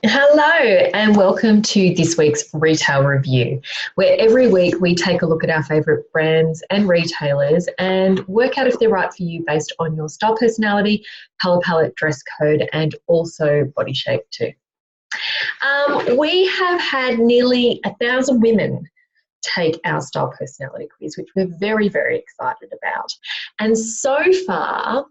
Hello, and welcome to this week's retail review, where every week we take a look at our favourite brands and retailers and work out if they're right for you based on your style, personality, colour palette, dress code, and also body shape too. We have had nearly 1,000 women take our style personality quiz, which we're very, very excited about. And so far,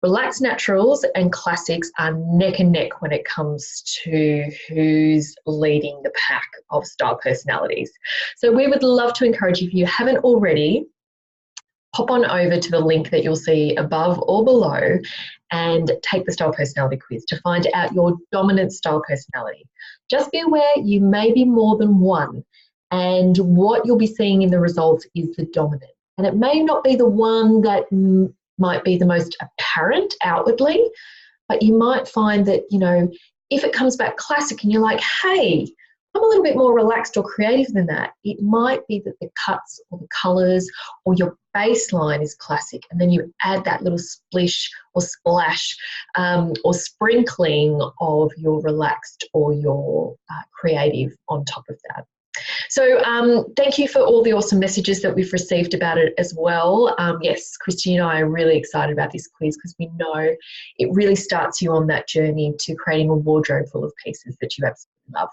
relaxed naturals and classics are neck and neck when it comes to who's leading the pack of style personalities. So we would love to encourage you, if you haven't already, pop on over to the link that you'll see above or below and take the style personality quiz to find out your dominant style personality. Just be aware you may be more than one, and what you'll be seeing in the results is the dominant. And it may not be the one that might be the most apparent outwardly, but you might find that, if it comes back classic and you're like, hey, I'm a little bit more relaxed or creative than that, it might be that the cuts or the colours or your baseline is classic, and then you add that little splish or splash or sprinkling of your relaxed or your creative on top of that. So thank you for all the awesome messages that we've received about it as well. Yes, Christy and I are really excited about this quiz because we know it really starts you on that journey to creating a wardrobe full of pieces that you absolutely love.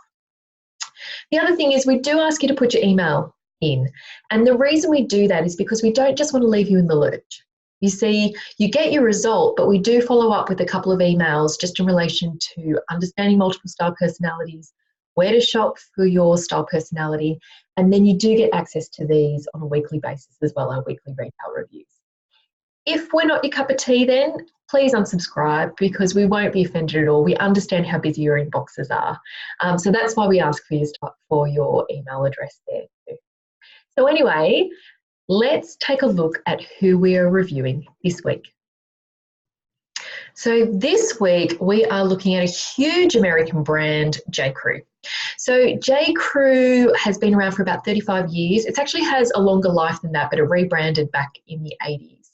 The other thing is we do ask you to put your email in. And the reason we do that is because we don't just want to leave you in the lurch. You see, you get your result, but we do follow up with a couple of emails just in relation to understanding multiple style personalities, where to shop for your style personality, and then you do get access to these on a weekly basis as well, our weekly retail reviews. If we're not your cup of tea, then please unsubscribe, because we won't be offended at all. We understand how busy your inboxes are. So that's why we ask for your email address there too. So anyway, let's take a look at who we are reviewing this week. So this week we are looking at a huge American brand, J.Crew. So J.Crew has been around for about 35 years. It actually has a longer life than that, but it rebranded back in the 80s,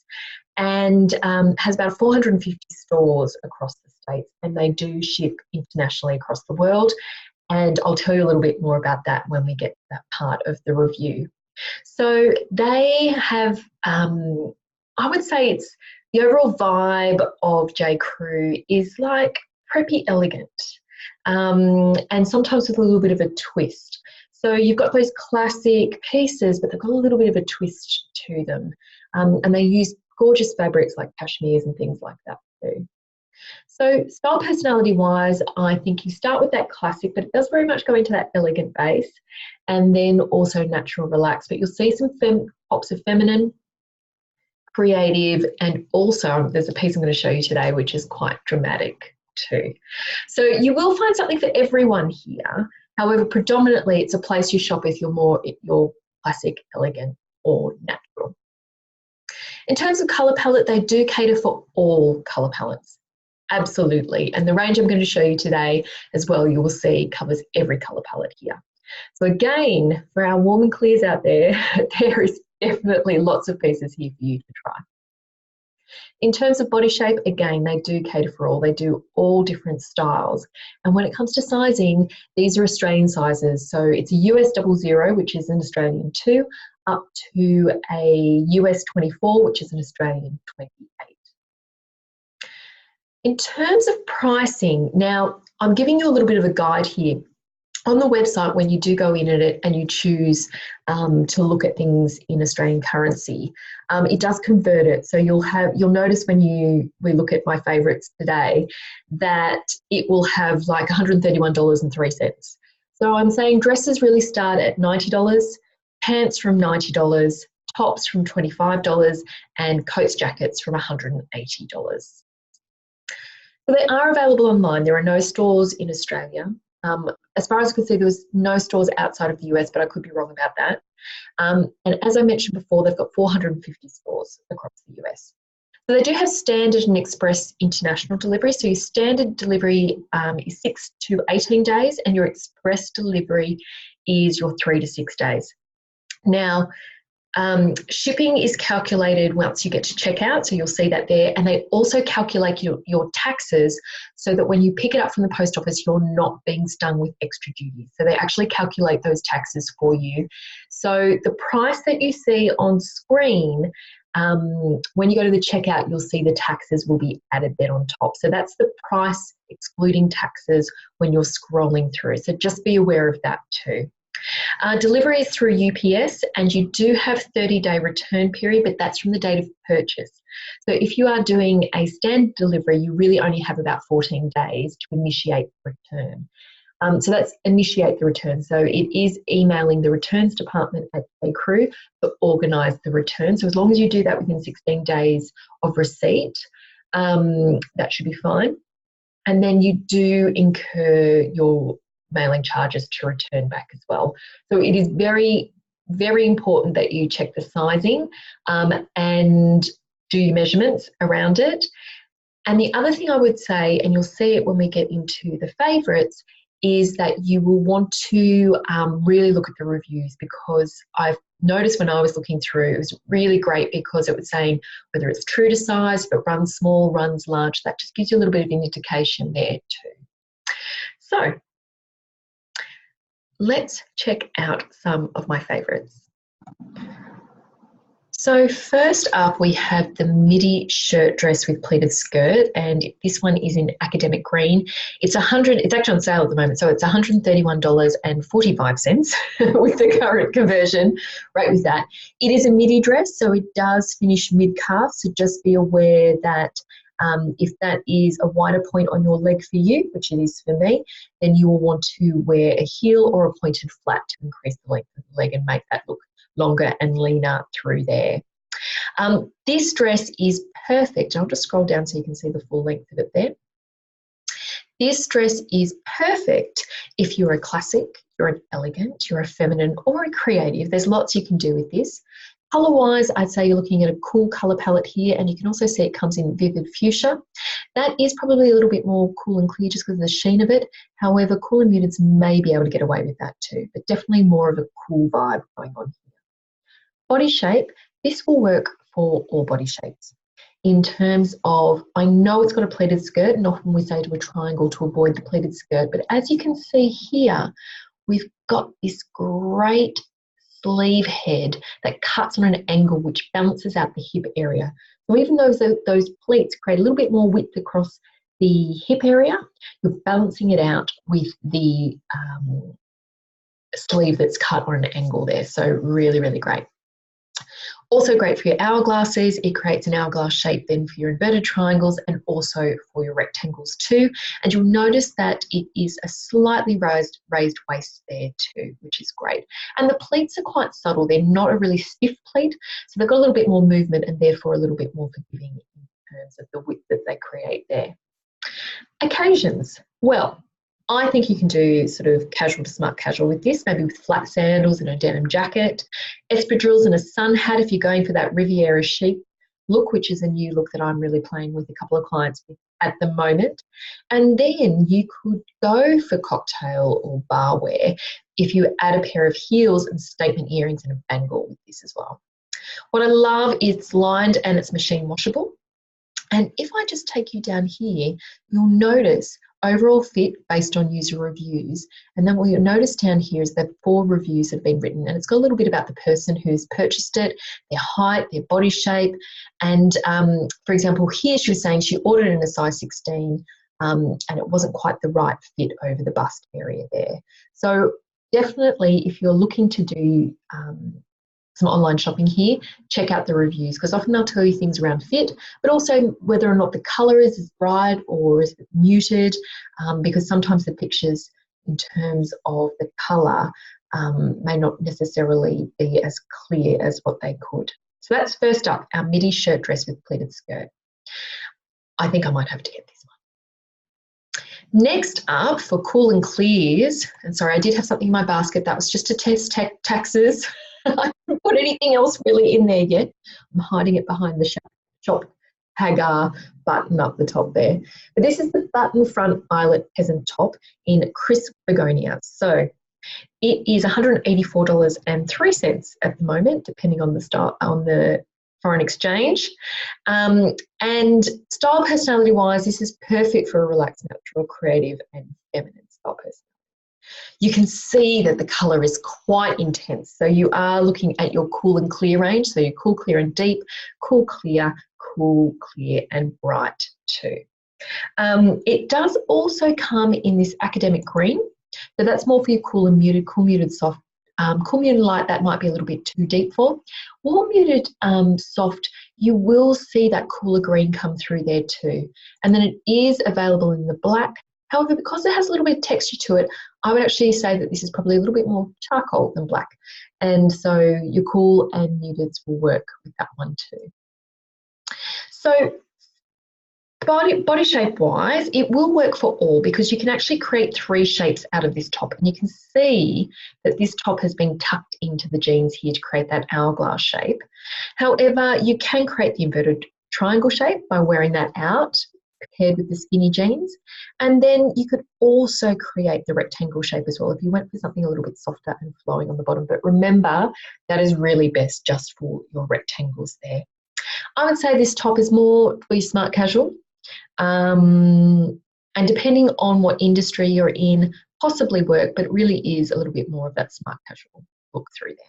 and has about 450 stores across the States, and they do ship internationally across the world. And I'll tell you a little bit more about that when we get to that part of the review. So they have, I would say it's the overall vibe of J.Crew is like preppy elegant, and sometimes with a little bit of a twist. So you've got those classic pieces, but they've got a little bit of a twist to them. And they use gorgeous fabrics like cashmeres and things like that too. So style personality wise, I think you start with that classic, but it does very much go into that elegant base, and then also natural relaxed. But you'll see some pops of feminine, creative, and also there's a piece I'm going to show you today which is quite dramatic too. So you will find something for everyone here. However, predominantly it's a place you shop if you're more your classic, elegant, or natural. In terms of colour palette, they do cater for all colour palettes. Absolutely. And the range I'm going to show you today as well, you will see covers every colour palette here. So again, for our warm and clears out there, there is definitely lots of pieces here for you to try. In terms of body shape, again, they do cater for all. They do all different styles. And when it comes to sizing, these are Australian sizes. So it's a US 00, which is an Australian 2, up to a US 24, which is an Australian 28. In terms of pricing, now I'm giving you a little bit of a guide here. On the website, when you do go in at it and you choose to look at things in Australian currency, it does convert it. So you'll notice when we look at my favourites today that it will have like $131.03. So I'm saying dresses really start at $90, pants from $90, tops from $25, and coats, jackets from $180. So they are available online. There are no stores in Australia. As far as I could see, there was no stores outside of the US, but I could be wrong about that. And as I mentioned before, they've got 450 stores across the US. So they do have standard and express international delivery. So your standard delivery is 6 to 18 days, and your express delivery is your 3 to 6 days. Now, Shipping is calculated once you get to checkout, so you'll see that there. And they also calculate your taxes so that when you pick it up from the post office, you're not being stung with extra duties. So they actually calculate those taxes for you. So the price that you see on screen, when you go to the checkout, you'll see the taxes will be added then on top. So that's the price excluding taxes when you're scrolling through. So just be aware of that too. Delivery is through UPS, and you do have 30-day return period, but that's from the date of purchase. So if you are doing a standard delivery, you really only have about 14 days to initiate the return. So that's initiate the return. So it is emailing the returns department at J.Crew to organise the return. So as long as you do that within 16 days of receipt, that should be fine. And then you do incur your mailing charges to return back as well. So it is very, very important that you check the sizing and do your measurements around it. And the other thing I would say, and you'll see it when we get into the favourites, is that you will want to really look at the reviews, because I've noticed when I was looking through, it was really great because it was saying whether it's true to size, if it runs small, runs large. That just gives you a little bit of an indication there too. So let's check out some of my favourites. So first up, we have the midi shirt dress with pleated skirt, and this one is in academic green. It's actually on sale at the moment, so it's $131.45 with the current conversion rate with that. It is a midi dress, so it does finish mid-calf, so just be aware that if that is a wider point on your leg for you, which it is for me, then you will want to wear a heel or a pointed flat to increase the length of the leg and make that look longer and leaner through there. This dress is perfect. I'll just scroll down so you can see the full length of it there. This dress is perfect if you're a classic, you're an elegant, you're a feminine, or a creative. There's lots you can do with this. Colour-wise, I'd say you're looking at a cool colour palette here, and you can also see it comes in vivid fuchsia. That is probably a little bit more cool and clear just because of the sheen of it. However, cool and muteds may be able to get away with that too, but definitely more of a cool vibe going on here. Body shape, this will work for all body shapes. In terms of, I know it's got a pleated skirt, and often we say to a triangle to avoid the pleated skirt, but as you can see here, we've got this great sleeve head that cuts on an angle which balances out the hip area. So even though those pleats create a little bit more width across the hip area, you're balancing it out with the sleeve that's cut on an angle there. So really, really great. Also great for your hourglasses. It creates an hourglass shape then for your inverted triangles and also for your rectangles too. And you'll notice that it is a slightly raised waist there too, which is great. And the pleats are quite subtle. They're not a really stiff pleat, so they've got a little bit more movement and therefore a little bit more forgiving in terms of the width that they create there. Occasions. Well, I think you can do sort of casual to smart casual with this, maybe with flat sandals and a denim jacket, espadrilles and a sun hat if you're going for that Riviera chic look, which is a new look that I'm really playing with a couple of clients at the moment. And then you could go for cocktail or bar wear if you add a pair of heels and statement earrings and a bangle with this as well. What I love is it's lined and it's machine washable. And if I just take you down here, you'll notice overall fit based on user reviews. And then what you'll notice down here is that 4 reviews have been written, and it's got a little bit about the person who's purchased it, their height, their body shape. And for example, here she was saying she ordered in a size 16 and it wasn't quite the right fit over the bust area there. So definitely if you're looking to do some online shopping here, check out the reviews, because often they'll tell you things around fit, but also whether or not the colour is as bright or is it muted, because sometimes the pictures in terms of the colour may not necessarily be as clear as what they could. So that's first up, our midi shirt dress with pleated skirt. I think I might have to get this one. Next up, for cool and clears, and sorry, I did have something in my basket that was just to test taxes. I haven't put anything else really in there yet. I'm hiding it behind the shop Hagar button up the top there. But this is the button front eyelet peasant top in crisp begonia. So It is $184.03 at the moment, depending on the foreign exchange. And style personality wise, this is perfect for a relaxed, natural, creative, and feminine style person. You can see that the colour is quite intense. So you are looking at your cool and clear range. So your cool, clear, and deep, cool, clear, and bright too. It does also come in this academic green. So that's more for your cool muted, soft. Cool muted light, that might be a little bit too deep for. Warm muted soft, you will see that cooler green come through there too. And then it is available in the black. However, because it has a little bit of texture to it, I would actually say that this is probably a little bit more charcoal than black. And so your cool and muteds will work with that one too. So body shape wise, it will work for all because you can actually create 3 shapes out of this top. And you can see that this top has been tucked into the jeans here to create that hourglass shape. However, you can create the inverted triangle shape by wearing that out paired with the skinny jeans. And then you could also create the rectangle shape as well if you went for something a little bit softer and flowing on the bottom. But remember, that is really best just for your rectangles there. I would say this top is more for your smart casual. And depending on what industry you're in, possibly work, but it really is a little bit more of that smart casual look through there.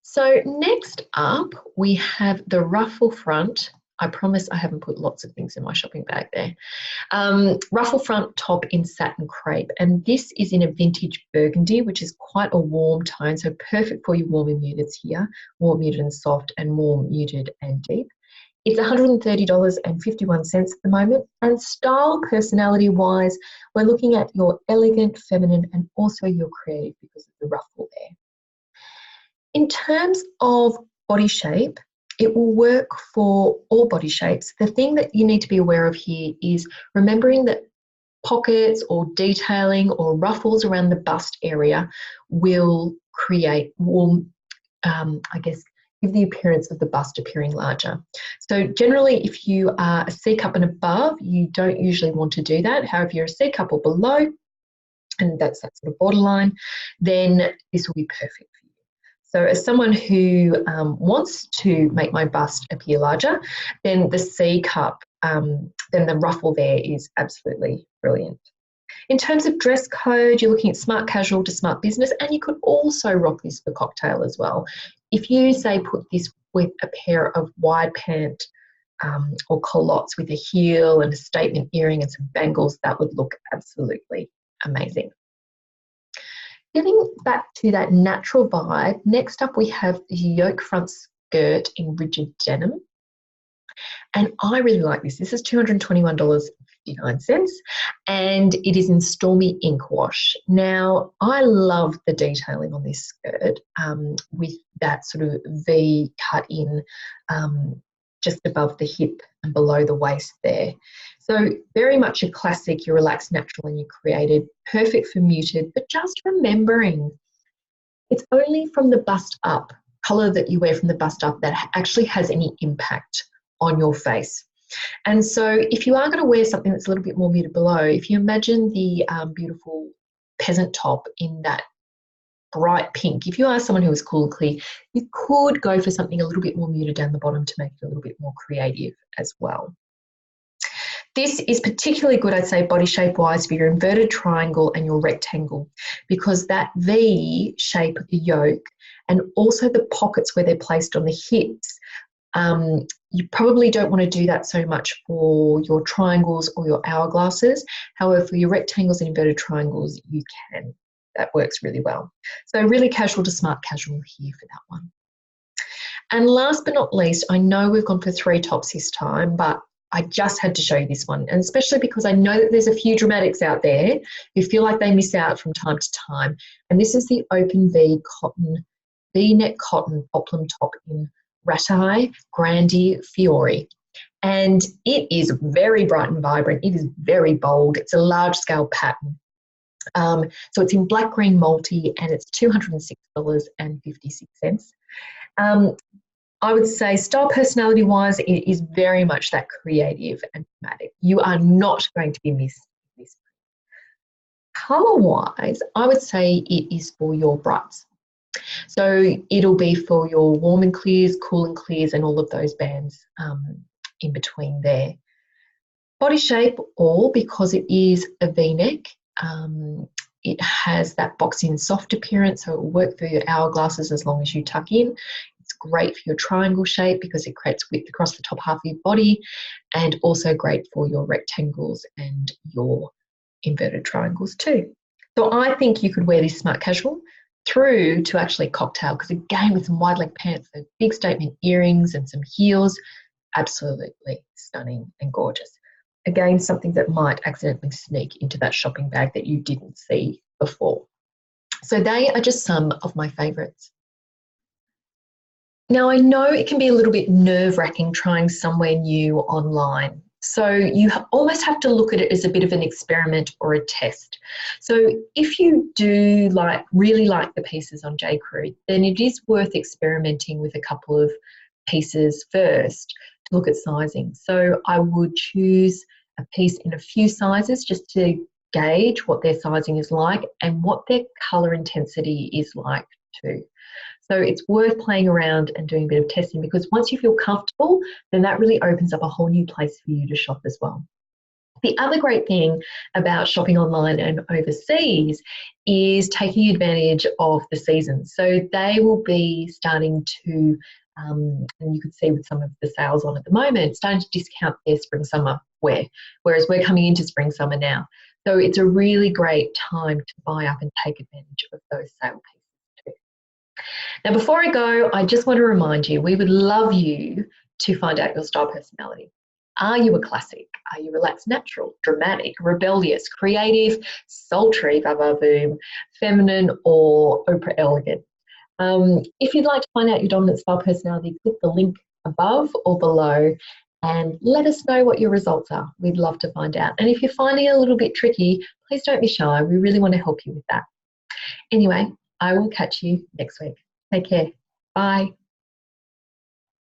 So next up, we have the ruffle front. I promise I haven't put lots of things in my shopping bag there. Ruffle front top in satin crepe, and this is in a vintage burgundy, which is quite a warm tone, so perfect for your warm and muteds here, warm, muted and soft, and warm, muted and deep. It's $130.51 at the moment. And style personality wise, we're looking at your elegant, feminine, and also your creative because of the ruffle there. In terms of body shape, it will work for all body shapes. The thing that you need to be aware of here is remembering that pockets or detailing or ruffles around the bust area will give the appearance of the bust appearing larger. So generally, if you are a C cup and above, you don't usually want to do that. However, if you're a C cup or below, and that's that sort of borderline, then this will be perfect for you. So as someone who wants to make my bust appear larger, then the C cup, then the ruffle there is absolutely brilliant. In terms of dress code, you're looking at smart casual to smart business, and you could also rock this for cocktail as well. If you, say, put this with a pair of wide pant or culottes with a heel and a statement earring and some bangles, that would look absolutely amazing. Getting back to that natural vibe, next up we have the yoke front skirt in rigid denim. And I really like this. This is $221.59 and it is in Stormy Ink Wash. Now, I love the detailing on this skirt with that sort of V cut in just above the hip and below the waist there. So very much a classic, you're relaxed, natural and you created, perfect for muted, but just remembering it's only from the bust up, colour that you wear from the bust up that actually has any impact on your face. And so if you are going to wear something that's a little bit more muted below, if you imagine the beautiful peasant top in that bright pink, if you are someone who is cool and clear, you could go for something a little bit more muted down the bottom to make it a little bit more creative as well. This is particularly good, I'd say, body shape wise for your inverted triangle and your rectangle, because that V shape of the yoke and also the pockets where they're placed on the hips, you probably don't want to do that so much for your triangles or your hourglasses. However, for your rectangles and inverted triangles, you can. That works really well. So really casual to smart casual here for that one. And last but not least, I know we've gone for 3 tops this time, but I just had to show you this one, and especially because I know that there's a few dramatics out there who feel like they miss out from time to time. And this is the open V-neck cotton poplin top in Ratai Grandi Fiore. And it is very bright and vibrant. It is very bold. It's a large scale pattern. So it's in black, green, multi, and it's $206.56. I would say style personality wise, it is very much that creative and dramatic. You are not going to be missed. Colour-wise, I would say it is for your brights. So it'll be for your warm and clears, cool and clears, and all of those bands in between there. Body shape, all because it is a V-neck. It has that boxy and soft appearance, so it will work for your hourglasses as long as you tuck in. It's great for your triangle shape because it creates width across the top half of your body, and also great for your rectangles and your inverted triangles too. So I think you could wear this smart casual through to actually cocktail, because again, with some wide leg pants, those big statement earrings and some heels, absolutely stunning and gorgeous. Again, something that might accidentally sneak into that shopping bag that you didn't see before. So they are just some of my favourites. Now, I know it can be a little bit nerve-wracking trying somewhere new online. So you almost have to look at it as a bit of an experiment or a test. So if you do really like the pieces on J.Crew, then it is worth experimenting with a couple of pieces first to look at sizing. So I would choose a piece in a few sizes just to gauge what their sizing is like and what their colour intensity is like too. So it's worth playing around and doing a bit of testing, because once you feel comfortable, then that really opens up a whole new place for you to shop as well. The other great thing about shopping online and overseas is taking advantage of the seasons. So they will be starting to, and you could see with some of the sales on at the moment, starting to discount their spring summer wear, whereas we're coming into spring summer now. So it's a really great time to buy up and take advantage of those sale pieces too. Now, before I go, I just want to remind you, we would love you to find out your style personality. Are you a classic? Are you relaxed, natural, dramatic, rebellious, creative, sultry, ba-ba-boom, feminine, or Oprah elegant? If you'd like to find out your dominant style personality, click the link above or below and let us know what your results are. We'd love to find out. And if you're finding it a little bit tricky, please don't be shy. We really want to help you with that. Anyway, I will catch you next week. Take care. Bye.